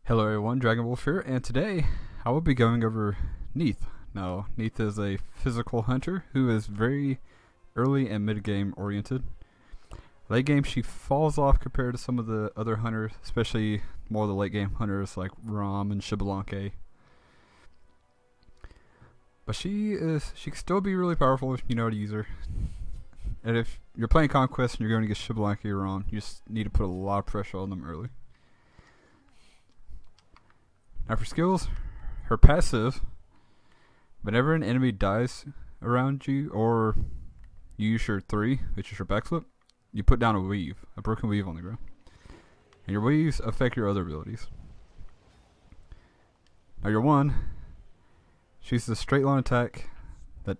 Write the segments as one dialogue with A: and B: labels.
A: Hello everyone, Dragon Wolf here, and today I will be going over Neith. Now, Neith is a physical hunter who is very early and mid-game oriented. Late game she falls off compared to some of the other hunters, especially more of the late game hunters like Rom and Shibalanke. But she can still be really powerful if you know how to use her. And if you're playing Conquest and you're going to get Shibalanke or Rom, you just need to put a lot of pressure on them early. Now for skills, her passive, whenever an enemy dies around you or you use your 3, which is your backflip, you put down a broken weave on the ground. And your weaves affect your other abilities. Now your 1, she's a straight line attack that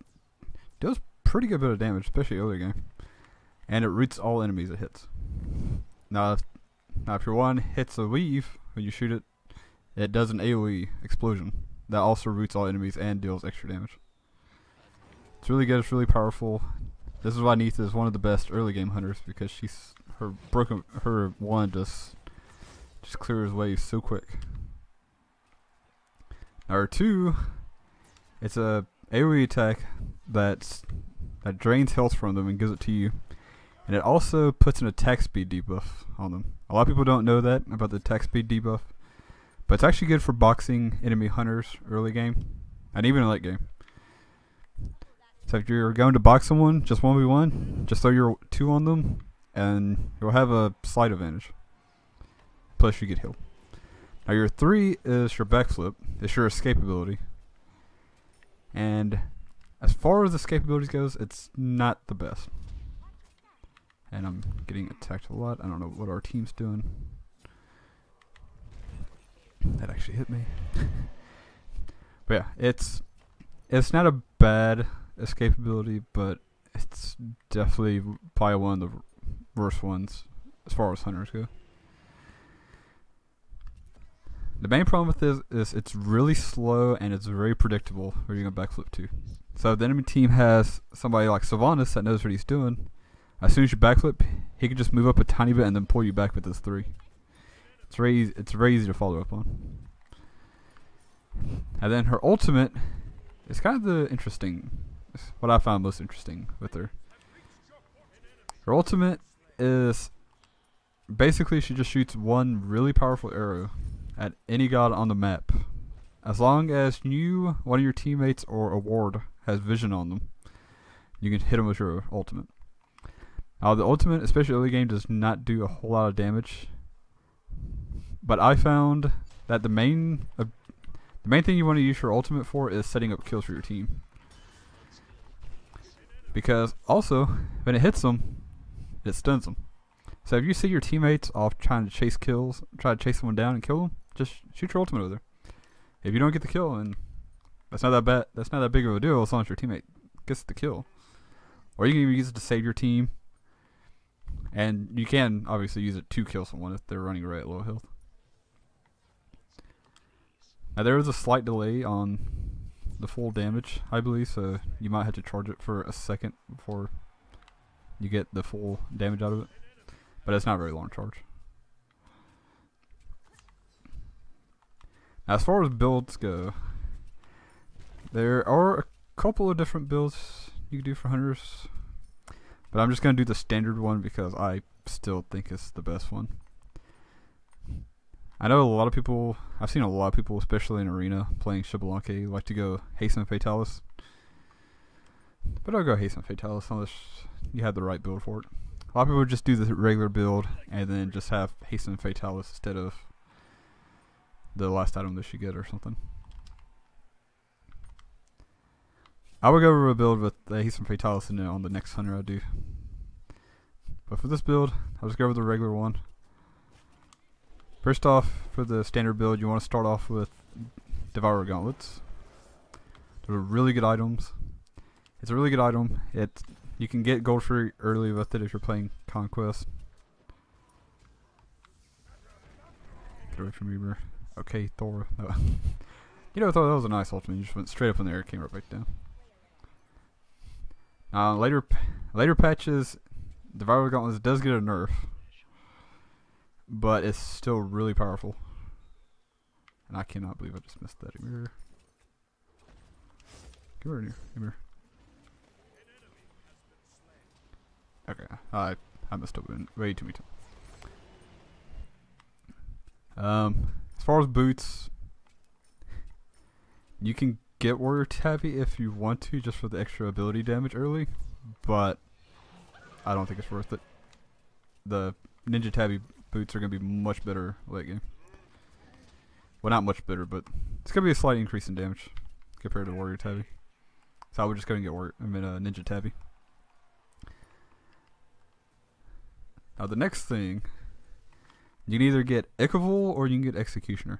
A: does pretty good bit of damage, especially early game. And it roots all enemies it hits. Now if your 1 hits a weave when you shoot it, it does an AoE explosion that also roots all enemies and deals extra damage. It's really good, it's really powerful. This is why Neith is one of the best early game hunters, because her 1 just clears waves so quick. Now her 2, it's a AoE attack that drains health from them and gives it to you. And it also puts an attack speed debuff on them. A lot of people don't know that about the attack speed debuff. But it's actually good for boxing enemy hunters early game, and even in late game. So if you're going to box someone, just 1v1, just throw your 2 on them, and you'll have a slight advantage. Plus you get healed. Now your 3 is your backflip, it's your escape ability. And as far as escape abilities goes, it's not the best. And I'm getting attacked a lot, I don't know what our team's doing. That actually hit me. But yeah, it's not a bad escape ability, but it's definitely probably one of the worst ones as far as hunters go. The main problem with this is it's really slow and it's very predictable where you're going to backflip to. So if the enemy team has somebody like Sylvanas that knows what he's doing, as soon as you backflip, he can just move up a tiny bit and then pull you back with his 3. It's very easy to follow up on. And then her ultimate is kind of what I found most interesting with her. Her ultimate is basically she just shoots 1 really powerful arrow at any god on the map. As long as one of your teammates or a ward has vision on them, you can hit them with your ultimate. Now the ultimate, especially early game, does not do a whole lot of damage. But I found that the main thing you want to use your ultimate for is setting up kills for your team. Because also, when it hits them, it stuns them. So if you see your teammates off trying to chase kills, try to chase someone down and kill them, just shoot your ultimate over there. If you don't get the kill, then that's not that bad. That's not that big of a deal as long as your teammate gets the kill. Or you can even use it to save your team. And you can obviously use it to kill someone if they're running away at low health. Now there is a slight delay on the full damage, I believe, so you might have to charge it for a second before you get the full damage out of it. But it's not a very long charge. Now as far as builds go, there are a couple of different builds you can do for hunters. But I'm just going to do the standard one because I still think it's the best one. I know I've seen a lot of people, especially in Arena, playing Shibalanke, like to go Hasten Fatalis. But I'll go Hasten Fatalis unless you have the right build for it. A lot of people just do the regular build and then just have Hasten Fatalis instead of the last item that you get or something. I will go over a build with Hasten Fatalis in it on the next hunter I do. But for this build, I'll just go over the regular one. First off, for the standard build, you want to start off with Devourer Gauntlets. They're really good items. It's a really good item. You can get gold free early with it if you're playing Conquest. Get away from me, bro. Okay, Thor. No. You know, Thor, that was a nice ultimate. You just went straight up in the air, came right back down. Later patches, Devourer Gauntlets does get a nerf, but it's still really powerful. And I cannot believe I just missed that mirror. Come over here. Come here. Okay, I messed up way too many times. As far as boots, you can get Warrior Tabby if you want to, just for the extra ability damage early, but I don't think it's worth it. The Ninja Tabby boots are going to be much better late game. Well, not much better, but it's going to be a slight increase in damage compared to Warrior Tabby. So I would just go and get Ninja Tabby. Now the next thing, you can either get Ichevol or you can get Executioner.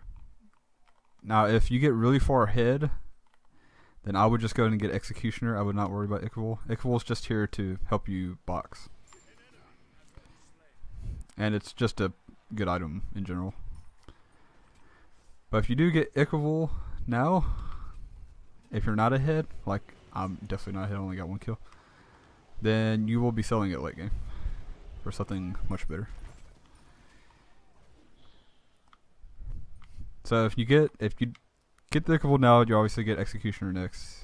A: Now if you get really far ahead, then I would just go ahead and get Executioner. I would not worry about Ichevol. Ichevol is just here to help you box. And it's just a good item in general. But if you do get Ichevol now, if you're not ahead, like I'm definitely not ahead, I only got 1 kill, then you will be selling it late game for something much better. So if you get the Ichevol now, you obviously get Executioner next.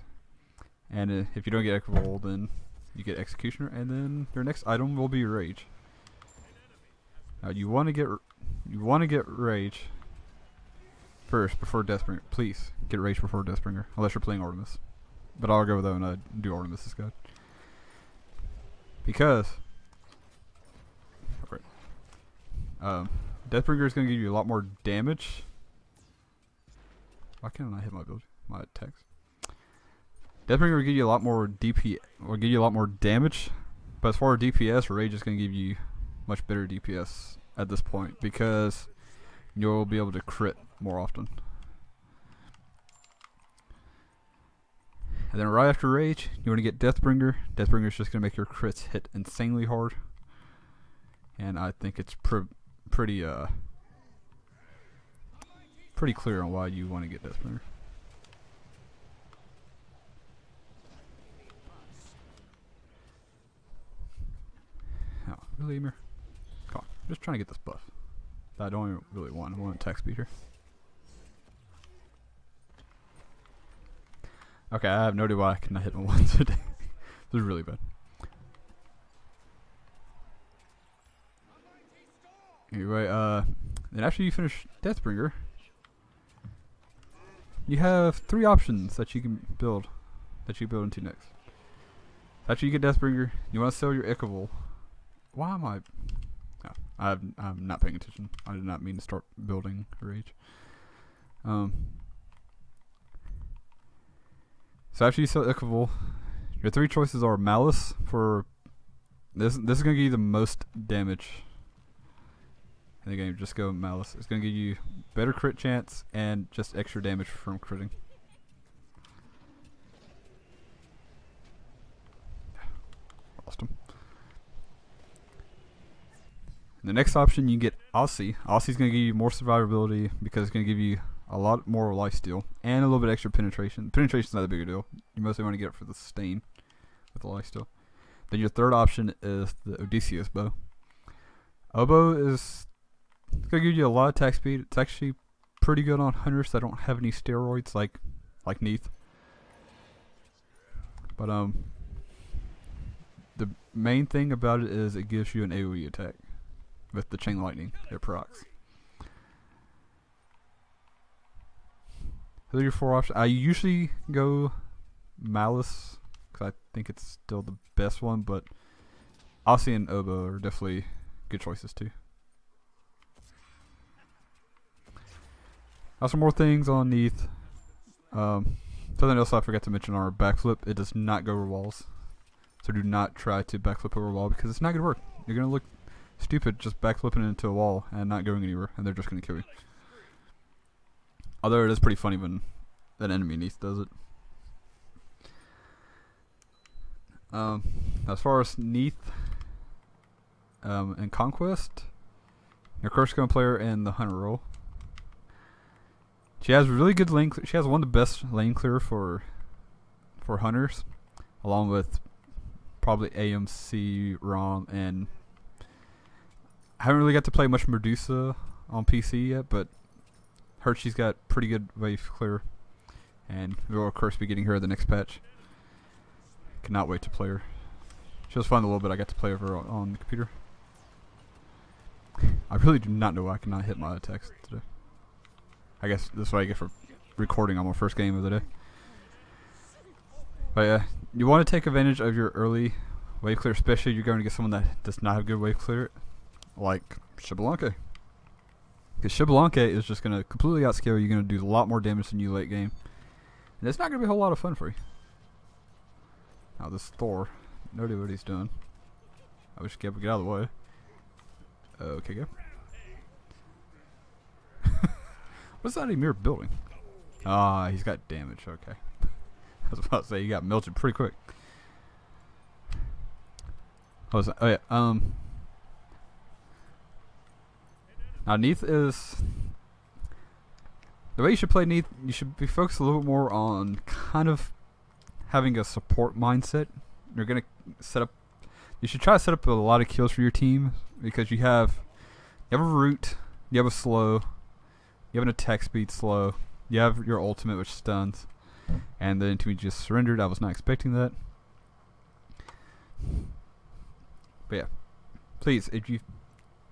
A: And if you don't get Ichevol, then you get Executioner, and then your next item will be Rage. Now you want to get Rage first before Deathbringer. Please get Rage before Deathbringer, unless you're playing Artemis. But I'll go with that when I do Artemis' guide. Because Deathbringer is going to give you a lot more damage. Why can't I hit my attacks? Deathbringer will give you a lot more DP, or give you a lot more damage. But as far as DPS, Rage is going to give you much better DPS at this point, because you'll be able to crit more often. And then right after Rage, you want to get Deathbringer. Deathbringer is just going to make your crits hit insanely hard. And I think it's pretty clear on why you want to get Deathbringer. Oh, really, Emir? Come on, I'm just trying to get this buff that I don't really want. I want attack speed here. Okay, I have no idea why I cannot hit him once a day. This is really bad. Anyway, then after you finish Deathbringer, you have 3 options that you can build, that you build into next. After you get Deathbringer, you want to sell your Ichevol. Why am I? Oh, I'm not paying attention. I did not mean to start building Rage. So after you sell Ichevol, your 3 choices are Malice for this. This is gonna give you the most damage in the game. Just go Malice. It's gonna give you better crit chance and just extra damage from critting. Lost him. And the next option, you get Aussie. Aussie's gonna give you more survivability because it's gonna give you a lot more lifesteal and a little bit extra penetration. Penetration's not a bigger deal. You mostly want to get it for the sustain with the lifesteal. Then your third option is the Odysseus bow. Oboe is gonna give you a lot of attack speed. It's actually pretty good on hunters that don't have any steroids like Neith. But the main thing about it is it gives you an AoE attack with the chain lightning. It procs. Those are your 4 options. I usually go Malice because I think it's still the best one, but Aussie and Oboe are definitely good choices too. Now some more things on Neith. Something else I forgot to mention are backflip. It does not go over walls, so do not try to backflip over a wall because it's not going to work. You're going to look stupid just backflipping into a wall and not going anywhere, and they're just going to kill you. Although it is pretty funny when an enemy Neith does it. As far as Neith and Conquest, your Curse Gun player and the Hunter role. She has really good lane. She has one of the best lane clear for hunters, along with probably AMC, ROM, and I haven't really got to play much Medusa on PC yet, but Heard she's got pretty good wave clear, and we'll of course be getting her the next patch. Cannot wait to play her. She was fun a little bit. I got to play with her on the computer. I really do not know why I cannot hit my attacks today. I guess that's what I get for recording on my first game of the day. But yeah, you want to take advantage of your early wave clear, especially if you're going to get someone that does not have good wave clear, like Xbalanque. Because Xbalanque is just going to completely outscale you. You're going to do a lot more damage than you late game. And it's not going to be a whole lot of fun for you. Now this Thor, no idea what he's doing. I wish Gab would get out of the way. Okay, go. What's that Emir building? Ah, he's got damage. Okay. I was about to say, he got melted pretty quick. What was that? Oh, yeah. Now, Neith is... The way you should play Neith, you should be focused a little bit more on kind of having a support mindset. You're going to set up... You should try to set up a lot of kills for your team, because you have a root, you have a slow, you have an attack speed slow, you have your ultimate which stuns, and then we just surrendered. I was not expecting that. But yeah, please, if you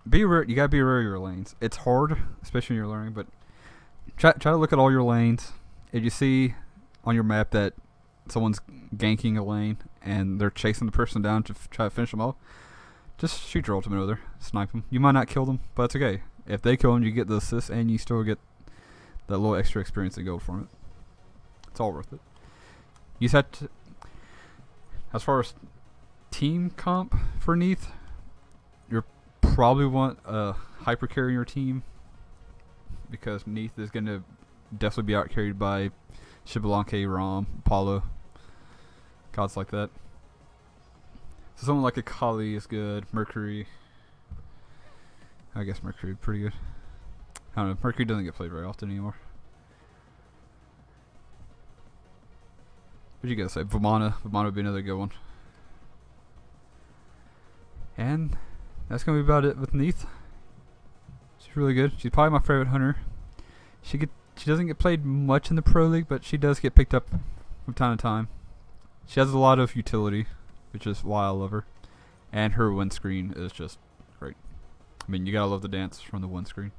A: be aware, you gotta be aware of your lanes. It's hard, especially when you're learning, but try to look at all your lanes. If you see on your map that someone's ganking a lane and they're chasing the person down to try to finish them off, just shoot your ultimate over there, snipe them. You might not kill them, but it's okay. If they kill them, you get the assist and you still get that little extra experience and gold from it. It's all worth it. You just have to, as far as team comp for Neith, you probably want a hyper carry in your team, because Neith is going to definitely be out carried by Xbalanque, Rom, Apollo, gods like that. So someone like a Kali is good. Mercury. I guess Mercury is pretty good. I don't know. Mercury doesn't get played very often anymore. What you gotta say? Vamana. Vamana would be another good one. And that's gonna be about it with Neith. She's really good. She's probably my favorite hunter. She doesn't get played much in the Pro League, but she does get picked up from time to time. She has a lot of utility, which is why I love her. And her windscreen is just great. I mean, you gotta love the dance from the windscreen.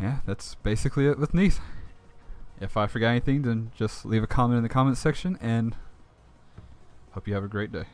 A: Yeah, that's basically it with Neith. If I forgot anything, then just leave a comment in the comments section, and hope you have a great day.